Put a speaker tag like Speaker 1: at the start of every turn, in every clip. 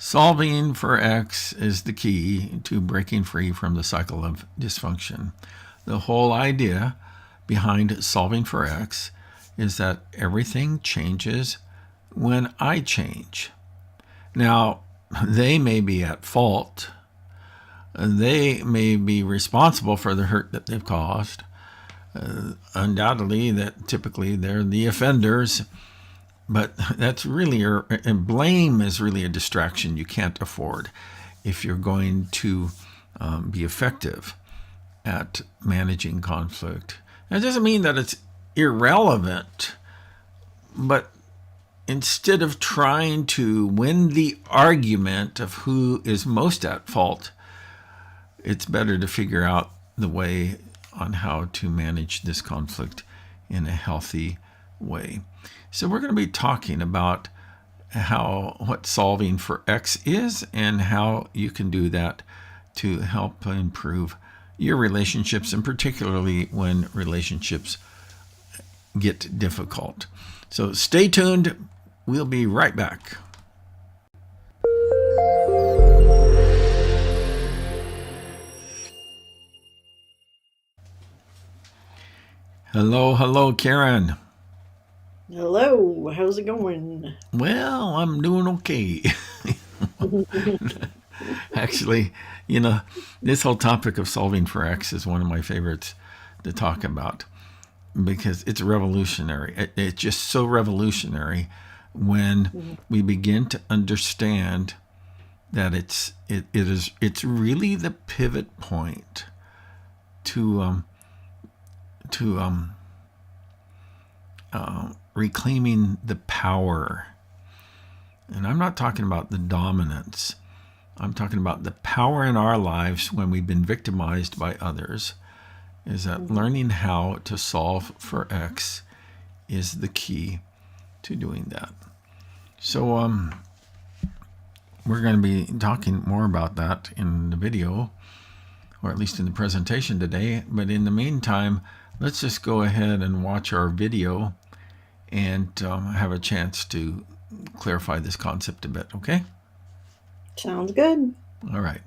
Speaker 1: Solving for X is the key to breaking free from the cycle of dysfunction. The whole idea behind solving for X is that everything changes when I change. Now, they may be at fault. They may be responsible for the hurt that they've caused. Undoubtedly, that typically they're the offenders. But that's really, and blame is really a distraction you can't afford if you're going to be effective at managing conflict. That doesn't mean that it's irrelevant, but instead of trying to win the argument of who is most at fault, it's better to figure out the way on how to manage this conflict in a healthy way. So we're going to be talking about what solving for X is and how you can do that to help improve your relationships, and particularly when relationships get difficult. So stay tuned. We'll be right back. Hello, Karen.
Speaker 2: Hello, how's it going?
Speaker 1: Well, I'm doing okay. Actually, this whole topic of solving for X is one of my favorites to talk about because it's revolutionary. It's just so revolutionary when we begin to understand that it's really the pivot point to reclaiming the power. And I'm not talking about the dominance. I'm talking about the power in our lives when we've been victimized by others, is that learning how to solve for X is the key to doing that. So we're going to be talking more about that in the video, or at least in the presentation today. But in the meantime, let's just go ahead and watch our video and have a chance to clarify this concept a bit, okay?
Speaker 2: Sounds good.
Speaker 1: All right.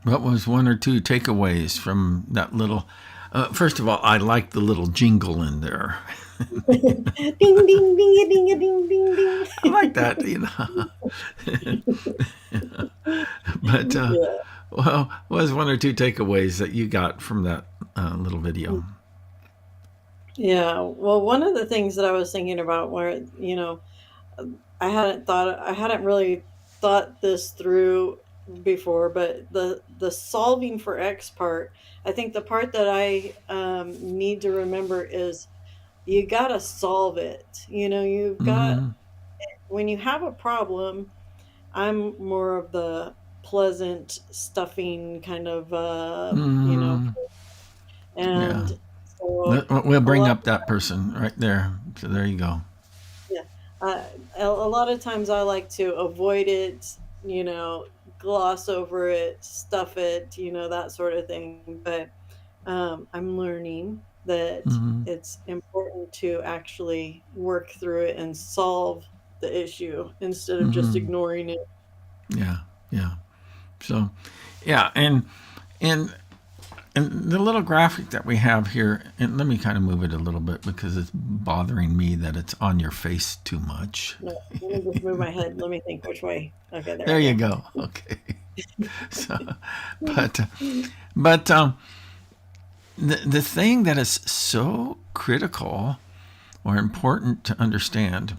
Speaker 1: What was one or two takeaways from that little? First of all, I like the little jingle in there.
Speaker 2: Ding, ding, ding, ding, ding, ding, ding.
Speaker 1: I like that, But
Speaker 2: Yeah.
Speaker 1: well, was one or two takeaways that you got from that little video?
Speaker 2: Yeah. Well, one of the things that I was thinking about where, I hadn't really thought this through before, but the solving for X part, I think the part that I need to remember is you got to solve it. You've got,
Speaker 1: Mm-hmm.
Speaker 2: when you have a problem, I'm more of the pleasant stuffing kind of,
Speaker 1: Mm-hmm. Yeah.
Speaker 2: and so
Speaker 1: We'll
Speaker 2: a
Speaker 1: bring
Speaker 2: lot,
Speaker 1: up that person right there. So there you go.
Speaker 2: yeah, a lot of times I like to avoid it, you know, gloss over it, stuff it, that sort of thing. But I'm learning that
Speaker 1: Mm-hmm.
Speaker 2: it's important to actually work through it and solve the issue instead of just
Speaker 1: Mm-hmm.
Speaker 2: ignoring it.
Speaker 1: Yeah. Yeah. So, yeah, and and the little graphic that we have here, and let me kind of move it a little bit because it's bothering me that it's on your face too much.
Speaker 2: No, let me just move my head. Let me think which way. Okay, there
Speaker 1: There
Speaker 2: we
Speaker 1: you
Speaker 2: go.
Speaker 1: go. Okay. So, but but the thing that is so critical or important to understand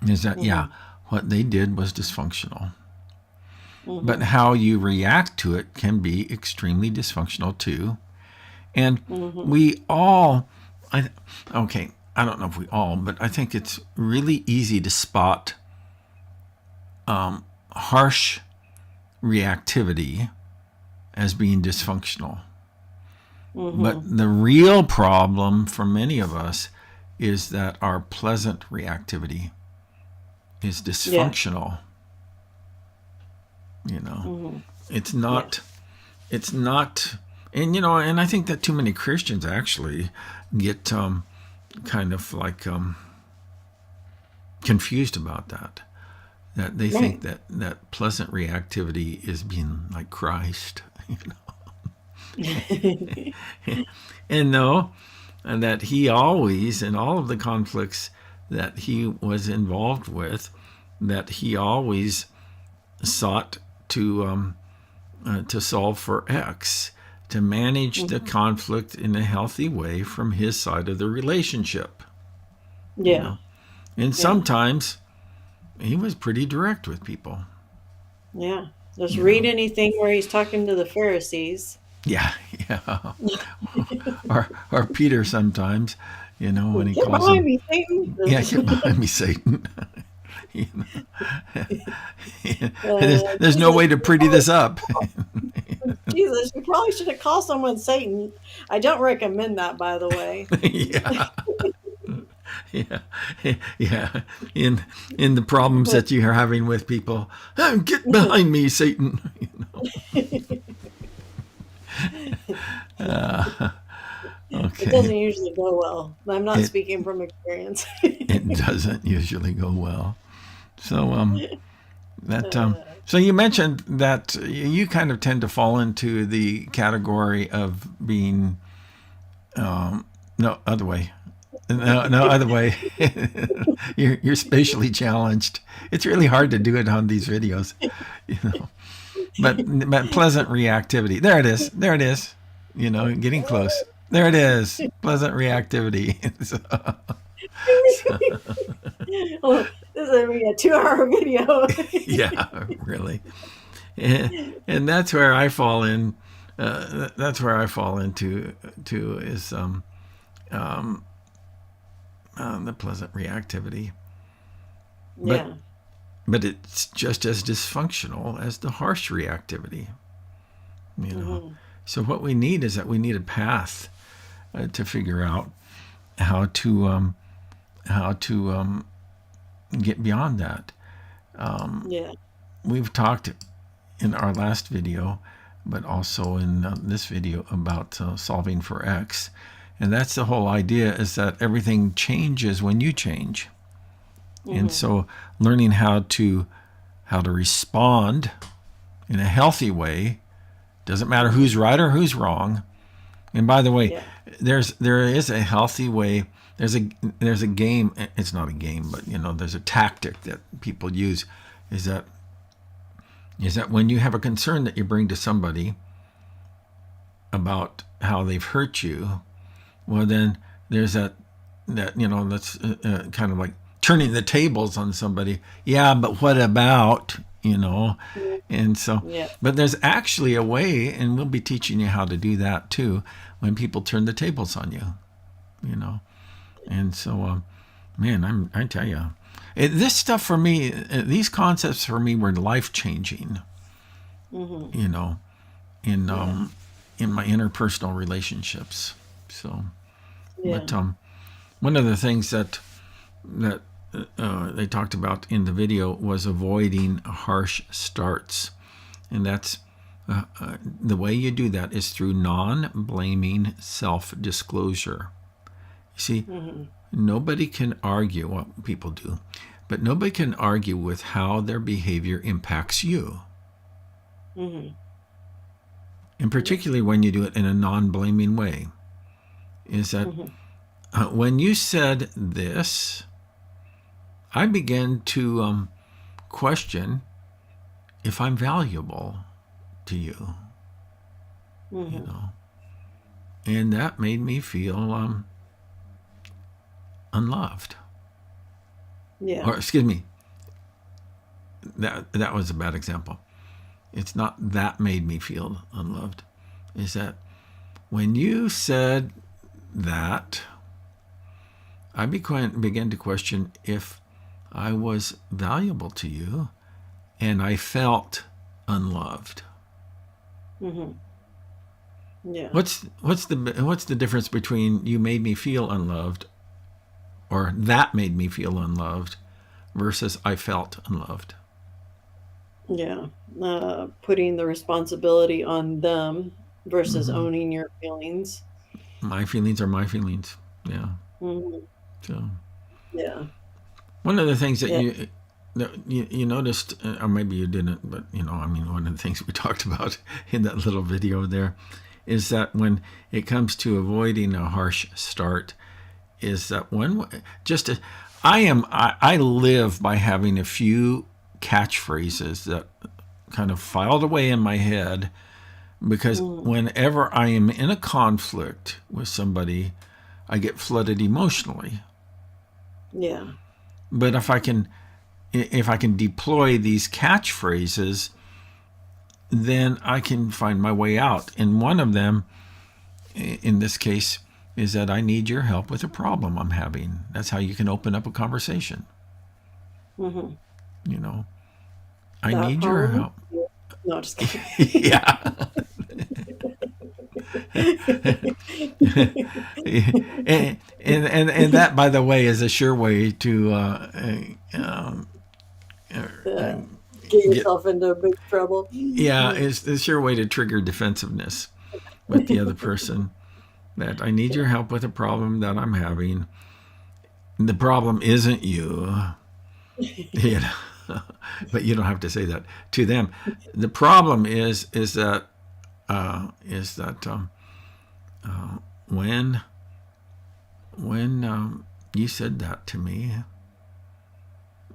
Speaker 1: is that yeah,
Speaker 2: Hmm.
Speaker 1: what they did was dysfunctional. But
Speaker 2: Hmm.
Speaker 1: how you react to it can be extremely dysfunctional too. And
Speaker 2: Hmm.
Speaker 1: we all, okay, I don't know if we all, but I think it's really easy to spot harsh reactivity as being dysfunctional. But
Speaker 2: Hmm.
Speaker 1: the real problem for many of us is that our pleasant reactivity is
Speaker 2: Yeah.
Speaker 1: dysfunctional. You know,
Speaker 2: Hmm.
Speaker 1: it's
Speaker 2: Yeah.
Speaker 1: not, it's not, and I think that too many Christians actually get kind of like confused about that. That they think
Speaker 2: Right.
Speaker 1: that pleasant reactivity is being like Christ, and no, and that he always in all of the conflicts that he was involved with, that he always sought to solve for X, to manage the
Speaker 2: Mhm.
Speaker 1: conflict in a healthy way from his side of the relationship, you
Speaker 2: Yeah.
Speaker 1: know. And
Speaker 2: Yeah.
Speaker 1: sometimes he was pretty direct with people,
Speaker 2: Yeah. Just
Speaker 1: you
Speaker 2: read
Speaker 1: know.
Speaker 2: anything where he's talking to the Pharisees.
Speaker 1: Yeah, yeah. Or Peter sometimes, when he
Speaker 2: Get
Speaker 1: calls
Speaker 2: behind
Speaker 1: him,
Speaker 2: me, Satan.
Speaker 1: yeah, get behind me, Satan. You know? There's no
Speaker 2: Jesus,
Speaker 1: way to pretty this up.
Speaker 2: you probably should have called someone Satan. I don't recommend that, by the way.
Speaker 1: Yeah, yeah, yeah. In the problems that you're having with people, "Oh, get behind me, Satan."
Speaker 2: It
Speaker 1: Okay,
Speaker 2: doesn't usually go well. I'm not
Speaker 1: it
Speaker 2: speaking from experience.
Speaker 1: it doesn't usually go well. So that
Speaker 2: Uh,
Speaker 1: so you mentioned that you kind of tend to fall into the category of being no other way. No other way. You're spatially challenged. It's really hard to do it on these videos, you know. But pleasant reactivity. There it is. There it is. Getting close. There it is. Pleasant reactivity. So,
Speaker 2: oh, this is gonna be a 2-hour video.
Speaker 1: yeah, really. And that's where I fall in. That's where I fall into too is the pleasant reactivity. But
Speaker 2: Yeah.
Speaker 1: but it's just as dysfunctional as the harsh reactivity. You know.
Speaker 2: Hmm.
Speaker 1: So what we need is that we need a path to figure out how to get beyond that.
Speaker 2: Yeah.
Speaker 1: We've talked in our last video, but also in this video about solving for X, and that's the whole idea: is that everything changes when you change, and
Speaker 2: Hmm.
Speaker 1: so learning how to respond in a healthy way doesn't matter
Speaker 2: Hmm.
Speaker 1: who's right or who's wrong. And by the way,
Speaker 2: Yeah.
Speaker 1: there is a healthy way. There's a game. It's not a game, but there's a tactic that people use. Is that is that when you have a concern that you bring to somebody about how they've hurt you, well, then there's that that's kind of like turning the tables on somebody. Yeah, but what about, And so,
Speaker 2: Yeah.
Speaker 1: but there's actually a way, and we'll be teaching you how to do that too, when people turn the tables on you, you know. And so, man, I tell you, this stuff for me, these concepts for me were life changing,
Speaker 2: Mm-hmm.
Speaker 1: you know,
Speaker 2: Yeah.
Speaker 1: in my interpersonal relationships. So,
Speaker 2: Yeah.
Speaker 1: but one of the things that they talked about in the video was avoiding harsh starts, and that's the way you do that is through non-blaming self-disclosure. You see,
Speaker 2: Mm-hmm.
Speaker 1: nobody can argue what people do, but nobody can argue with how their behavior impacts you,
Speaker 2: Mm-hmm.
Speaker 1: and
Speaker 2: Yeah.
Speaker 1: particularly when you do it in a non-blaming way. Is that
Speaker 2: Mm-hmm.
Speaker 1: when you said this, I began to question if I'm valuable to you, you
Speaker 2: Mm-hmm.
Speaker 1: know, and that made me feel unloved.
Speaker 2: Yeah.
Speaker 1: Or excuse me, that was a bad example. It's not that made me feel unloved. Is that when you said that, I began to question if I was valuable to you, and I felt unloved.
Speaker 2: Mm-hmm. Yeah.
Speaker 1: What's the difference between you made me feel unloved, or that made me feel unloved, versus I felt unloved?
Speaker 2: Yeah. Putting the responsibility on them versus
Speaker 1: Hmm.
Speaker 2: owning your feelings.
Speaker 1: My feelings are my feelings. Yeah.
Speaker 2: Mm-hmm.
Speaker 1: So
Speaker 2: Yeah.
Speaker 1: one of the things that
Speaker 2: Yeah.
Speaker 1: you noticed, or maybe you didn't, but I mean, one of the things we talked about in that little video there is that when it comes to avoiding a harsh start, is that when just a, I live by having a few catchphrases that kind of filed away in my head, because
Speaker 2: Mm.
Speaker 1: whenever I am in a conflict with somebody, I get flooded emotionally.
Speaker 2: Yeah.
Speaker 1: But if I can deploy these catchphrases, then I can find my way out. And one of them, in this case, is that I need your help with a problem I'm having. That's how you can open up a conversation.
Speaker 2: Mm-hmm.
Speaker 1: You know, I
Speaker 2: That
Speaker 1: need your
Speaker 2: problem?
Speaker 1: help.
Speaker 2: Yeah. No, just kidding.
Speaker 1: Yeah. And that, by the way, is a sure way to
Speaker 2: Yeah. Get
Speaker 1: get,
Speaker 2: yourself into big trouble.
Speaker 1: yeah, it's a sure way to trigger defensiveness with the other person. That I need your help with a problem that I'm having. The problem isn't you, you know, but you don't have to say that to them. The problem is that when you said that to me,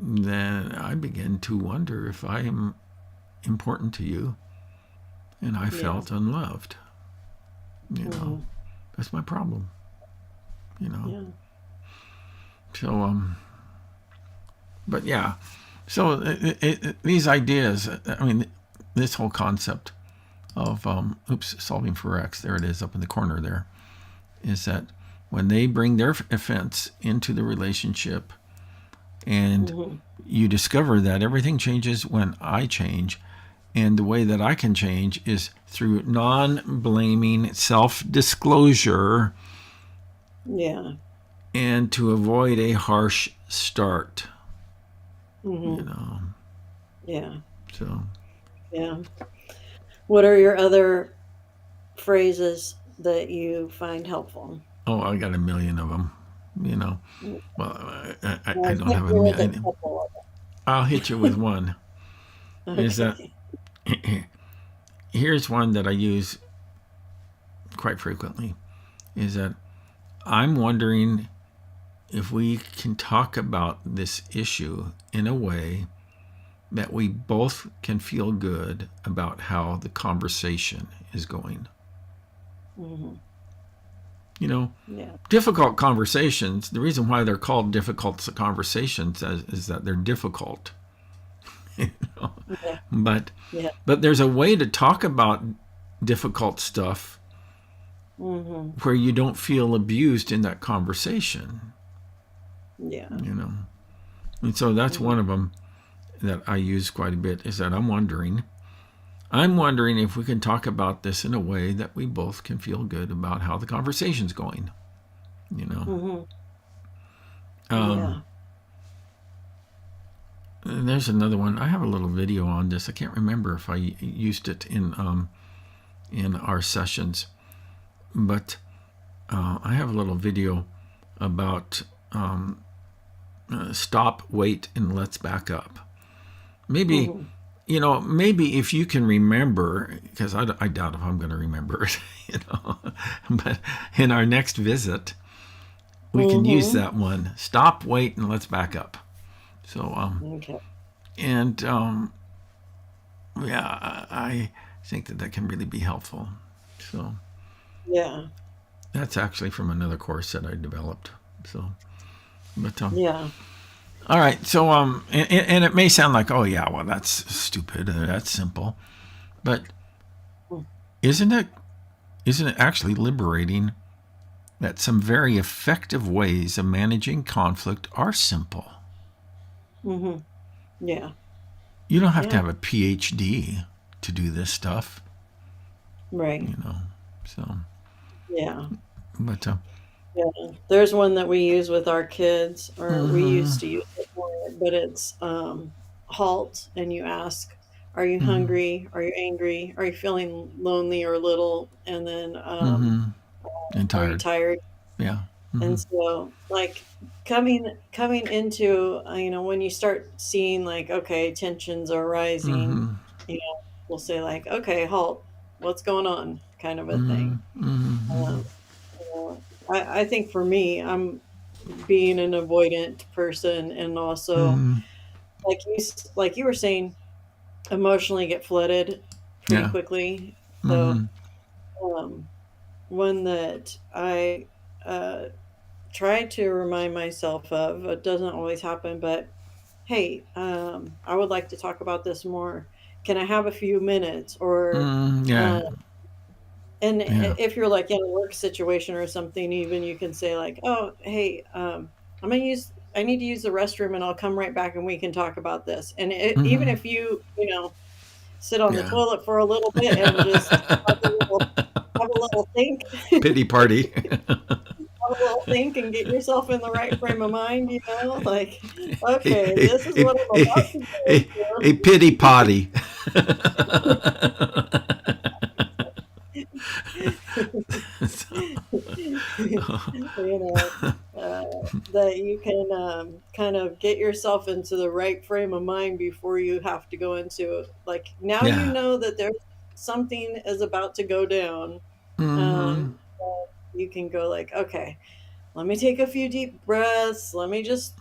Speaker 1: then I began to wonder if I am important to you, and I
Speaker 2: Yeah.
Speaker 1: felt unloved. You know,
Speaker 2: Mm-hmm.
Speaker 1: that's my problem. You know,
Speaker 2: Yeah.
Speaker 1: so but yeah, so these ideas. I mean, this whole concept of solving for X. There it is up in the corner. There is that when they bring their offense into the relationship, and
Speaker 2: Mm-hmm.
Speaker 1: you discover that everything changes when I change, and the way that I can change is through non-blaming self-disclosure,
Speaker 2: Yeah.
Speaker 1: and to avoid a harsh start. You
Speaker 2: Mm-hmm.
Speaker 1: know,
Speaker 2: Yeah.
Speaker 1: so
Speaker 2: Yeah. What are your other phrases that you find helpful?
Speaker 1: I got a million of them. You know,
Speaker 2: Mm.
Speaker 1: well, I
Speaker 2: Well,
Speaker 1: don't
Speaker 2: hit
Speaker 1: have a
Speaker 2: me with a
Speaker 1: million.
Speaker 2: couple of
Speaker 1: I'll hit you with one.
Speaker 2: them.
Speaker 1: Is that
Speaker 2: Okay.
Speaker 1: here's one that I use quite frequently. Is that I'm wondering if we can talk about this issue in a way that we both can feel good about how the conversation is going.
Speaker 2: Mm-hmm.
Speaker 1: Yeah. Difficult conversations, the reason why they're called difficult conversations is that they're difficult.
Speaker 2: Yeah.
Speaker 1: But
Speaker 2: Yeah.
Speaker 1: but there's a way to talk about difficult stuff where you don't feel abused in that conversation.
Speaker 2: Yeah.
Speaker 1: And so that's one of them that I use quite a bit, is that I'm wondering if we can talk about this in a way that we both can feel good about how the conversation's going.
Speaker 2: Yeah.
Speaker 1: There's another one. I have a little video on this. I can't remember if I used it in our sessions, but I have a little video about stop, wait, and let's back up. Maybe maybe if you can remember, because I doubt if I'm going to remember it, but in our next visit, we can use that one. Stop, wait, and let's back up. So,
Speaker 2: Okay.
Speaker 1: and yeah, I think that can really be helpful. So,
Speaker 2: Yeah.
Speaker 1: that's actually from another course that I developed. So, but
Speaker 2: Yeah.
Speaker 1: all right. So, and it may sound like, oh yeah, well that's stupid, that's simple, but isn't it actually liberating that some very effective ways of managing conflict are simple?
Speaker 2: Yeah.
Speaker 1: You don't have to have a PhD to do this stuff.
Speaker 2: Right.
Speaker 1: So.
Speaker 2: Yeah.
Speaker 1: But
Speaker 2: yeah, there's one that we use with our kids, or we used to use it more, but it's halt, and you ask, are you hungry? Are you angry? Are you feeling lonely or little? And then
Speaker 1: and
Speaker 2: are you
Speaker 1: tired.
Speaker 2: tired?
Speaker 1: Yeah.
Speaker 2: And so, like, coming into when you start seeing, like, okay, tensions are rising, we'll say, like, okay, halt, what's going on, kind of a thing. I think for me, I'm being an avoidant person, and also, like you were saying, emotionally get flooded pretty
Speaker 1: Yeah.
Speaker 2: quickly. So one that I try to remind myself of, it doesn't always happen, but hey, I would like to talk about this more. Can I have a few minutes? Or
Speaker 1: Yeah.
Speaker 2: and
Speaker 1: Yeah.
Speaker 2: if you're like in a work situation or something, even you can say, like, oh, hey, I need to use the restroom, and I'll come right back and we can talk about this. And even if you sit on the
Speaker 1: Yeah.
Speaker 2: toilet for a little bit and just have a little think,
Speaker 1: Pity party.
Speaker 2: have a little think and get yourself in the right frame of mind, like, okay,
Speaker 1: a,
Speaker 2: this is
Speaker 1: a,
Speaker 2: what I'm about
Speaker 1: a,
Speaker 2: to go
Speaker 1: a, a pity potty.
Speaker 2: That you can kind of get yourself into the right frame of mind before you have to go into, like, now
Speaker 1: Yeah.
Speaker 2: that there's something is about to go down. You can go, like, okay, let me take a few deep breaths, let me just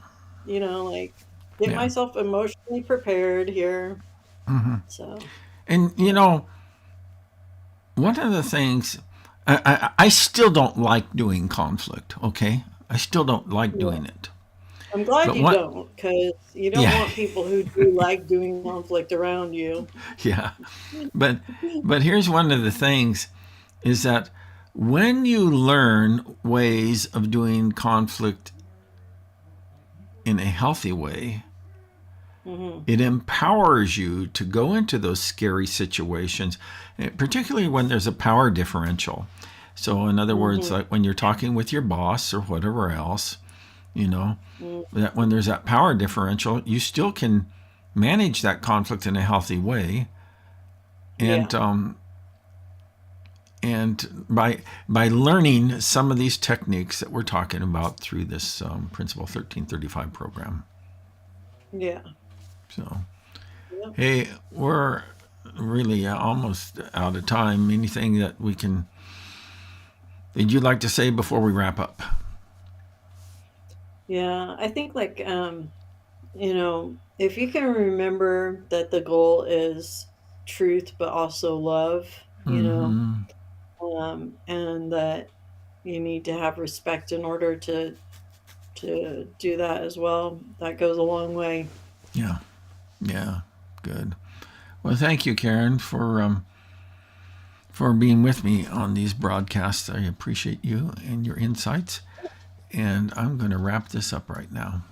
Speaker 2: like, get
Speaker 1: Yeah.
Speaker 2: myself emotionally prepared here. So
Speaker 1: And one of the things, I still don't like doing conflict. Okay, I still don't like
Speaker 2: yeah,
Speaker 1: doing it.
Speaker 2: I'm glad
Speaker 1: But
Speaker 2: you
Speaker 1: what?
Speaker 2: don't, because you don't
Speaker 1: Yeah.
Speaker 2: want people who do like doing conflict around you.
Speaker 1: Yeah. But here's one of the things, is that when you learn ways of doing conflict in a healthy way, it empowers you to go into those scary situations, particularly when there's a power differential. So, in other words, like when you're talking with your boss or whatever else, that when there's that power differential, you still can manage that conflict in a healthy way. And
Speaker 2: Yeah.
Speaker 1: and by learning some of these techniques that we're talking about through this Principle 1335 program.
Speaker 2: Yeah.
Speaker 1: So,
Speaker 2: Yep.
Speaker 1: hey, we're really almost out of time. Anything that did you like to say before we wrap up?
Speaker 2: Yeah. I think, like, you know, if you can remember that the goal is truth, but also love,
Speaker 1: Mm-hmm.
Speaker 2: and that you need to have respect in order to do that as well, that goes a long way.
Speaker 1: Yeah. Yeah. Good. Well, thank you, Karen, for being with me on these broadcasts. I appreciate you and your insights. And I'm going to wrap this up right now.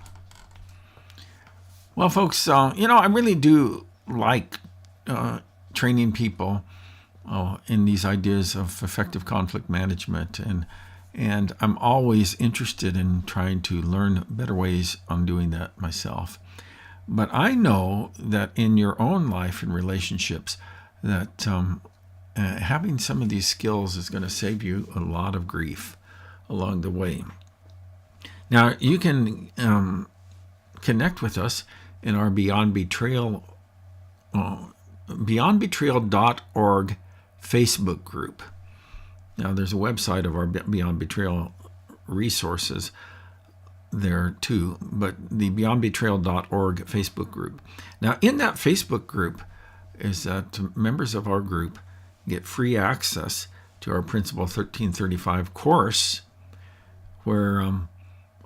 Speaker 1: Well, folks, I really do like training people in these ideas of effective conflict management, and I'm always interested in trying to learn better ways on doing that myself. But I know that in your own life and relationships, that having some of these skills is going to save you a lot of grief along the way. Now, you can connect with us in our Beyond Betrayal, beyondbetrayal.org Facebook group. Now, there's a website of our Beyond Betrayal resources there too, but the beyondbetrayal.org Facebook group. Now, in that Facebook group is that members of our group get free access to our Principle 1335 course, where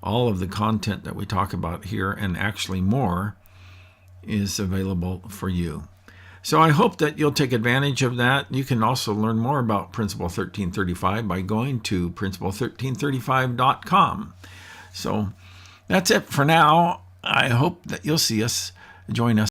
Speaker 1: all of the content that we talk about here and actually more is available for you. So I hope that you'll take advantage of that. You can also learn more about Principle 1335 by going to principle1335.com. So that's it for now. I hope that you'll join us